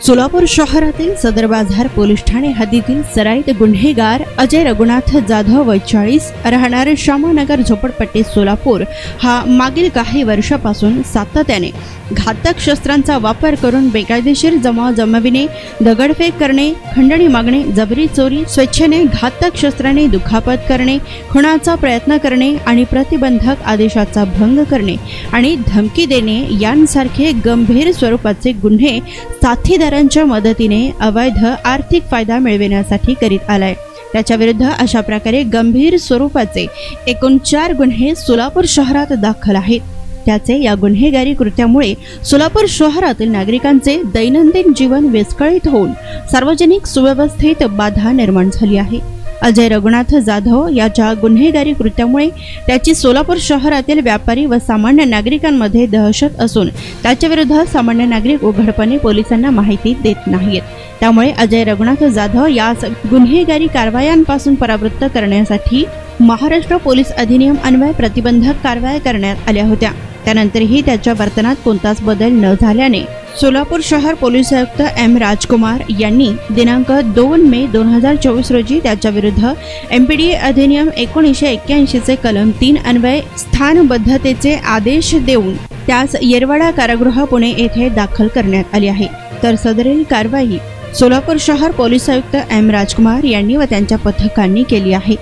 सोलापूर शहरातील सदर बाजार पोलीस ठाणे हद्दीतील सराईत गुन्हेगार अजय रघुनाथ जाधव वय 40 राहणार श्यामानगर झोपडपट्टी सोलापूर हा मागील काही वर्षापासून सातत्याने घातक शस्त्रांचा वापर करून बेकायदेशीर जमाव जमविणे, दगडफेक करणे, खंडणी मागणे, जबरी चोरी, स्वेच्छेने घातक शस्त्राने दुखापत करणे, खुनाचा प्रयत्न करणे आणि प्रतिबंधक आदेशाचा भंग करणे आणि धमकी देणे यांसारखे गंभीर स्वरूपाचे गुन्हे साथीदारांच्या मदतीने अवैध आर्थिक फायदा मिळविण्यासाठी करीत आलाय। त्याच्या विरुद्ध अशा प्रकारे गंभीर स्वरूपाचे एकूण 4 गुन्हे सोलापूर शहरात दाखल आहेत। त्याचे या गुन्हेगारी कृत्यामुळे सोलापूर शहरातील नागरिकांचे दैनंदिन जीवन विस्कळीत होऊन सार्वजनिक सुव्यवस्थेत बाधा निर्माण झाली आहे। अजय रघुनाथ जाधव याच्या गुन्हेगारी कृत्यामुळे त्याची सोलापूर शहरातील व्यापारी व सामान्य नागरिकांमध्ये दहशत असून त्याच्या विरुद्ध सामान्य नागरिक उघडपणे पोलिसांना माहिती देत नाहीत। त्यामुळे अजय रघुनाथ जाधव यास गुन्हेगारी कारवायांपासून परावृत्त करण्यासाठी महाराष्ट्र पोलीस अधिनियम अन्वये प्रतिबंधक कारवाया करण्यात आल्या होत्या। त्यानंतरही त्याच्या वर्तनात कोणताच बदल न झाल्याने सोलापूर शहर पोलीस आयुक्त एम राजकुमार यांनी दिनांक 2 मे 2024 रोजी त्याच्या विरुद्ध एमपीडीए अधिनियम 1981 चे कलम 3 अन्वये स्थानबद्धतेचे आदेश देऊन त्यास येरवाडा कारागृह पुणे येथे दाखल करण्यात आली आहे। तर सदरील कारवाई सोलापूर शहर पोलीस आयुक्त एम राजकुमार यांनी व त्यांच्या पथकांनी केली आहे।